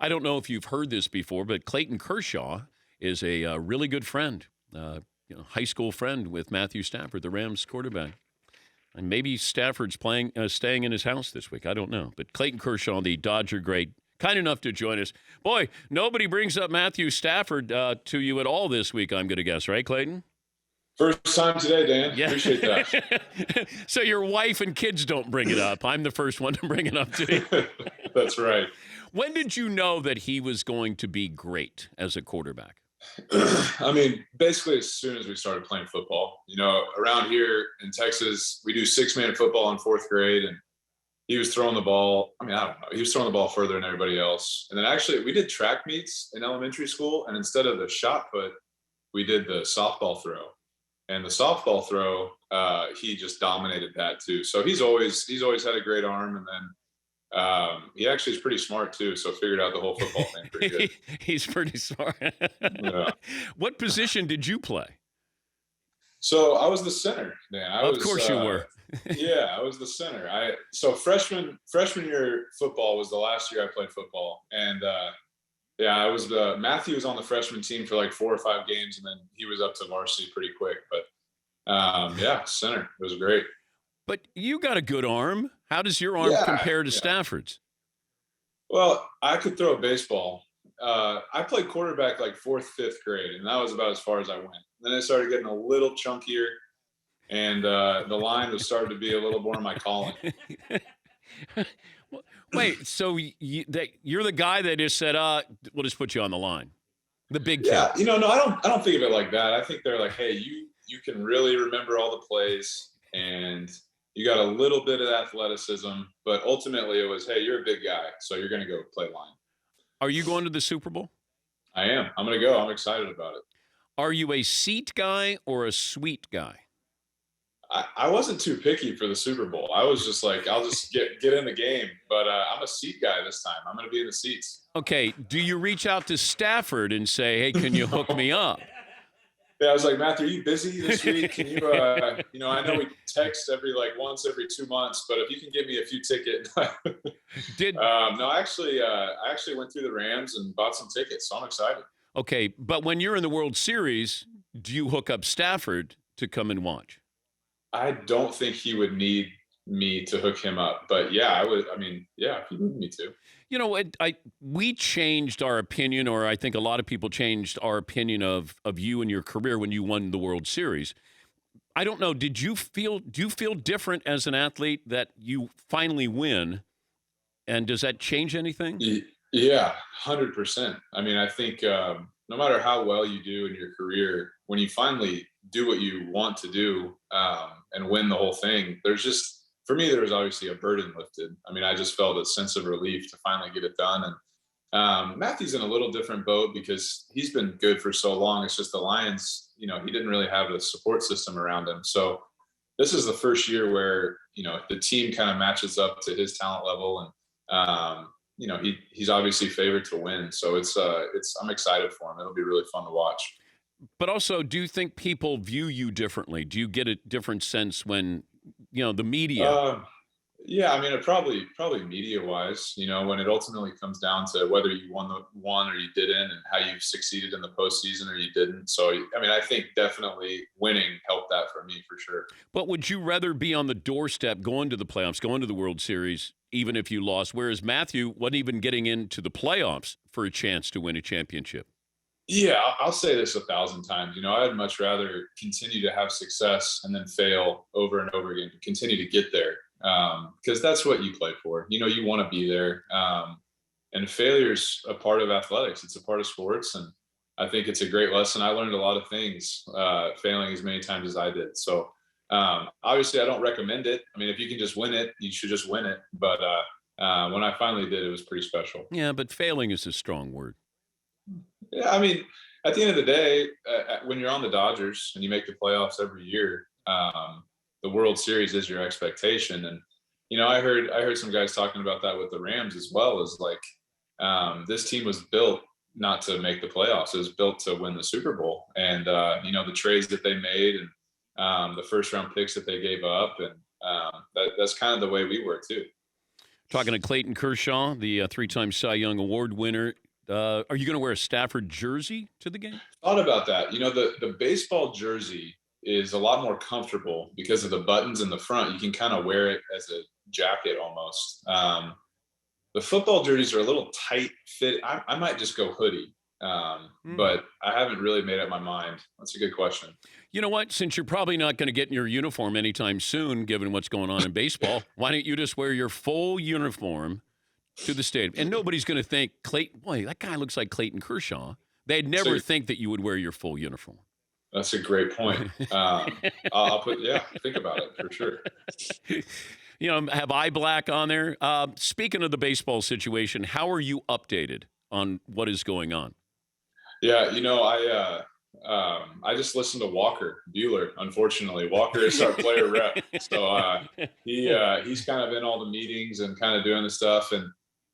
I don't know if you've heard this before, but Clayton Kershaw is a really good friend, high school friend with Matthew Stafford, the Rams quarterback. And maybe Stafford's staying in his house this week. I don't know. But Clayton Kershaw, the Dodger great, kind enough to join us. Boy, nobody brings up Matthew Stafford to you at all this week, I'm going to guess, right, Clayton? First time today, Dan. Yeah. Appreciate that. So your wife and kids don't bring it up. I'm the first one to bring it up to you. That's right. When did you know that he was going to be great as a quarterback? I mean, basically as soon as we started playing football. Around here in Texas, we do 6-man football in 4th grade, and he was throwing the ball. I mean, I don't know. He was throwing the ball further than everybody else. And then actually we did track meets in elementary school, and instead of the shot put, we did the softball throw. And the softball throw, he just dominated that too. So he's always had a great arm, and then he actually is pretty smart too. So figured out the whole football thing pretty good. He's pretty smart. Yeah. What position did you play? So I was the center, man. Of course you were. Yeah, I was the center. So freshman year football was the last year I played football, and I was Matthew was on the freshman team for like 4 or 5 games, and then he was up to varsity pretty quick. But center. It was great. But you got a good arm. How does your arm compare to Stafford's? Well, I could throw a baseball. I played quarterback like 4th, 5th grade, and that was about as far as I went. Then I started getting a little chunkier, and the line was starting to be a little more my calling. Wait, so you're the guy that just said, we'll just put you on the line. The big kid. Yeah, no, I don't think of it like that. I think they're like, hey, you can really remember all the plays, and you got a little bit of athleticism, but ultimately it was, hey, you're a big guy, so you're going to go play line. Are you going to the Super Bowl? I am. I'm going to go. I'm excited about it. Are you a seat guy or a suite guy? I wasn't too picky for the Super Bowl. I was just like, I'll just get in the game. But I'm a seat guy this time. I'm going to be in the seats. Okay. Do you reach out to Stafford and say, hey, can you hook me up? Yeah, I was like, Matthew, are you busy this week? Can you, I know we text once every 2 months, but if you can give me a few tickets. No, I actually went through the Rams and bought some tickets, so I'm excited. Okay, but when you're in the World Series, do you hook up Stafford to come and watch? I don't think he would need me to hook him up, but yeah, I would. I mean, yeah, if he needed me to. We changed our opinion, or I think a lot of people changed our opinion of you and your career when you won the World Series. I don't know. Do you feel different as an athlete that you finally win? And does that change anything? Yeah, 100%. I mean, I think no matter how well you do in your career, when you finally do what you want to do and win the whole thing, for me, there was obviously a burden lifted. I mean, I just felt a sense of relief to finally get it done. And Matthew's in a little different boat because he's been good for so long. It's just the Lions, he didn't really have a support system around him. So this is the first year where, the team kind of matches up to his talent level. And, he's obviously favored to win. So I'm excited for him. It'll be really fun to watch. But also, do you think people view you differently? Do you get a different sense when, the media? Yeah, I mean, it probably media wise, when it ultimately comes down to whether you won or you didn't, and how you succeeded in the postseason or you didn't. So, I mean, I think definitely winning helped that for me for sure. But would you rather be on the doorstep going to the playoffs, going to the World Series, even if you lost, whereas Matthew wasn't even getting into the playoffs for a chance to win a championship? Yeah, I'll say this 1,000 times. I'd much rather continue to have success and then fail over and over again, to continue to get there. Because that's what you play for. You want to be there. And failure's a part of athletics. It's a part of sports. And I think it's a great lesson. I learned a lot of things failing as many times as I did. So obviously I don't recommend it. I mean, if you can just win it, you should just win it. But when I finally did, it was pretty special. Yeah, but failing is a strong word. Yeah, I mean, at the end of the day, when you're on the Dodgers and you make the playoffs every year, the World Series is your expectation. And, I heard some guys talking about that with the Rams as well, as like this team was built not to make the playoffs. It was built to win the Super Bowl. And, the trades that they made and the first round picks that they gave up. And that's kind of the way we were too. Talking to Clayton Kershaw, the three-time Cy Young Award winner. Are you going to wear a Stafford jersey to the game? Thought about that. The baseball jersey is a lot more comfortable because of the buttons in the front. You can kind of wear it as a jacket almost. The football jerseys are a little tight fit. I might just go hoodie, but I haven't really made up my mind. That's a good question. You know what? Since you're probably not going to get in your uniform anytime soon, given what's going on in baseball, why don't you just wear your full uniform to the stadium? And nobody's going to think, Clayton, boy, that guy looks like Clayton Kershaw. They'd never think that you would wear your full uniform. That's a great point. think about it for sure. Have eye black on there. Speaking of the baseball situation, how are you updated on what is going on? Yeah, I just listened to Walker Bueller. Unfortunately, Walker is our player rep, so he's kind of in all the meetings and kind of doing the stuff. And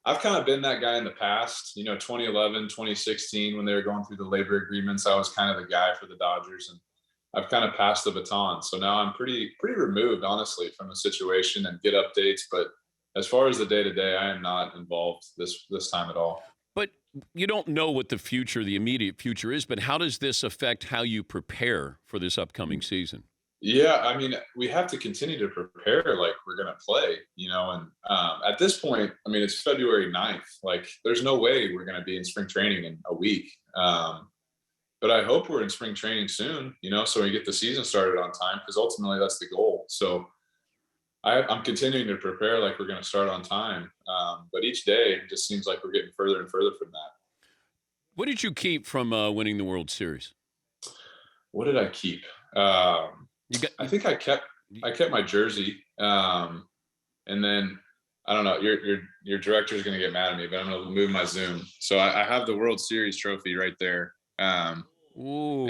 I've kind of been that guy in the past. 2011, 2016, when they were going through the labor agreements, I was kind of the guy for the Dodgers, and I've kind of passed the baton. So now I'm pretty removed, honestly, from the situation and get updates. But as far as the day-to-day, I am not involved this time at all. But you don't know what the immediate future is. But how does this affect how you prepare for this upcoming season? Yeah, I mean, we have to continue to prepare like we're going to play, and at this point, I mean, it's February 9th. Like, there's no way we're going to be in spring training in a week. But I hope we're in spring training soon, so we get the season started on time, because ultimately that's the goal. So I'm continuing to prepare like we're going to start on time. But each day it just seems like we're getting further and further from that. What did you keep from winning the World Series? What did I keep? I think I kept my jersey. And then I don't know, your director is going to get mad at me, but I'm going to move my Zoom. So I have the World Series trophy right there. Ooh.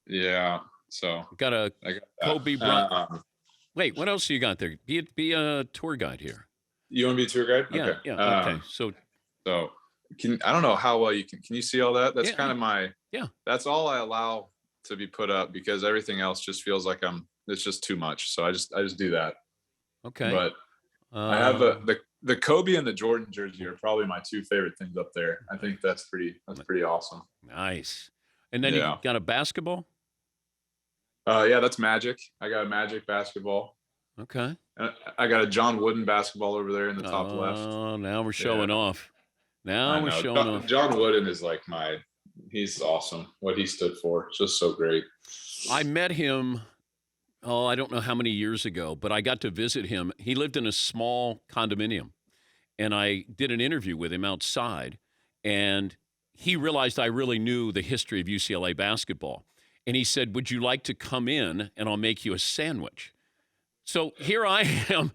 Yeah. So got a Kobe Bryant. Wait, what else you got there? Be a tour guide here. You want to be a tour guide? Yeah. Okay. Yeah. Okay. So I don't know how well you can you see all that? That's kind of my, that's all I allow to be put up, because everything else just feels like it's just too much. So I just do that. Okay. But I have the Kobe and the Jordan jersey are probably my two favorite things up there. I think that's pretty awesome. Nice. And then you got a basketball? That's Magic. I got a Magic basketball. Okay. I got a John Wooden basketball over there in the top left. Oh, now we're showing off. Now we're showing off. John Wooden is like he's awesome. What he stood for, just so great. I met him, I don't know how many years ago, but I got to visit him. He lived in a small condominium, and I did an interview with him outside, and he realized I really knew the history of UCLA basketball. And he said, "Would you like to come in and I'll make you a sandwich?" So here I am.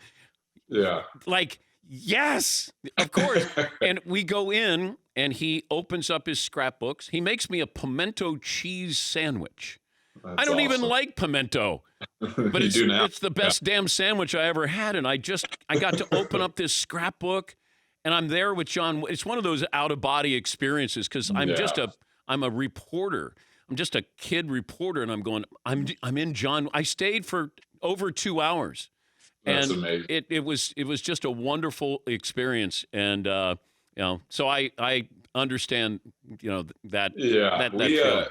Yeah. Like, yes, of course. And we go in, and he opens up his scrapbooks. He makes me a pimento cheese sandwich. I don't even like pimento, but it's the best damn sandwich I ever had. And I got to open up this scrapbook, and I'm there with John. It's one of those out-of-body experiences, because I'm a reporter. I'm just a kid reporter, and I'm in John. I stayed for over 2 hours. That's and amazing. It was just a wonderful experience. And, so I understand, that. Yeah.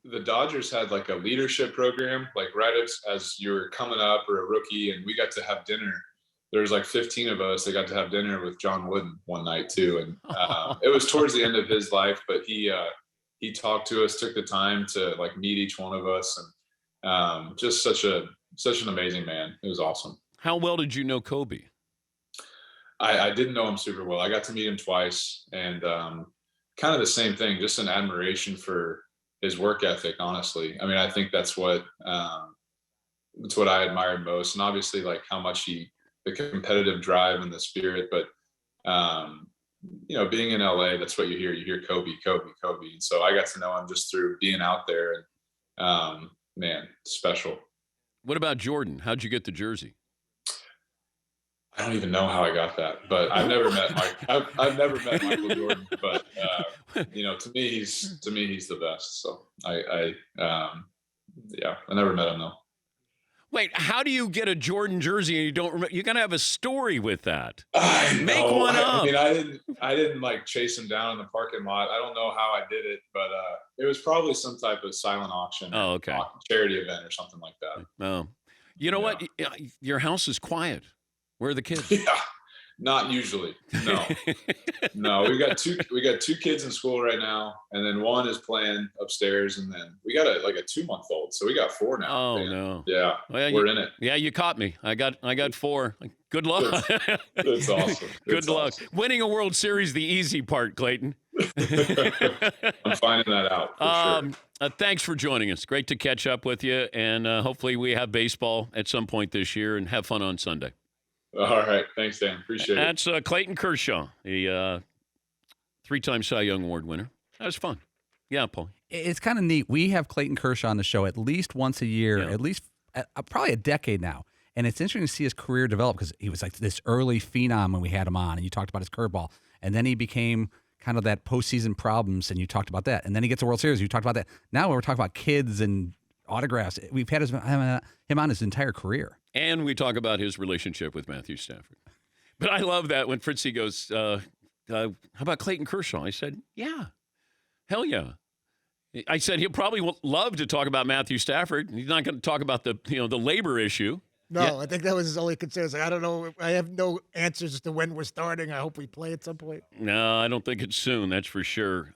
The Dodgers had like a leadership program, like right as you were coming up or a rookie, and we got to have dinner. There was like 15 of us that got to have dinner with John Wooden one night too. And it was towards the end of his life, but he talked to us, took the time to like meet each one of us, and just such an amazing man. It was awesome. How well did you know Kobe? I didn't know him super well. I got to meet him twice, and kind of the same thing, just an admiration for his work ethic, honestly. I mean, I think that's what I admired most. And obviously like how much the competitive drive and the spirit, but being in LA, that's what you hear Kobe. And so I got to know him just through being out there, and man, special. What about Jordan? How'd you get the jersey? I don't even know how I got that, but I've never met Mike. I've never met Michael Jordan, but to me he's the best. So I never met him though. Wait, how do you get a Jordan jersey and you don't remember? You got to have a story with that. I Make know. one up. I mean, I didn't like chase him down in the parking lot. I don't know how I did it, but it was probably some type of silent auction, Oh, okay. charity event or something like that. Oh, you know what? Your house is quiet. Where are the kids? Yeah, not usually. No, no. We got two kids in school right now, and then one is playing upstairs, and then we got a 2-month-old, so we got 4 now. Oh man. no. Yeah, well, we're in it. Yeah, you caught me. I got 4. Good luck. That's awesome. Good luck. Awesome. Winning a World Series, the easy part, Clayton. I'm finding that out for sure. Thanks for joining us. Great to catch up with you, and hopefully we have baseball at some point this year and have fun on Sunday. All right. Thanks, Dan. Appreciate it. That's Clayton Kershaw, the 3-time Cy Young Award winner. That was fun. Yeah, Paul. It's kind of neat. We have Clayton Kershaw on the show at least once a year, at least probably a decade now. And it's interesting to see his career develop because he was like this early phenom when we had him on, and you talked about his curveball. And then he became kind of that postseason problems, and you talked about that. And then he gets a World Series, you talked about that. Now we're talking about kids and autographs. We've had him on his entire career. And we talk about his relationship with Matthew Stafford. But I love that when Fritzy goes, how about Clayton Kershaw? I said, yeah, hell yeah. I said he'll probably love to talk about Matthew Stafford. He's not going to talk about the labor issue. No, I think that was his only concern. Like, I don't know. I have no answers as to when we're starting. I hope we play at some point. No, I don't think it's soon. That's for sure.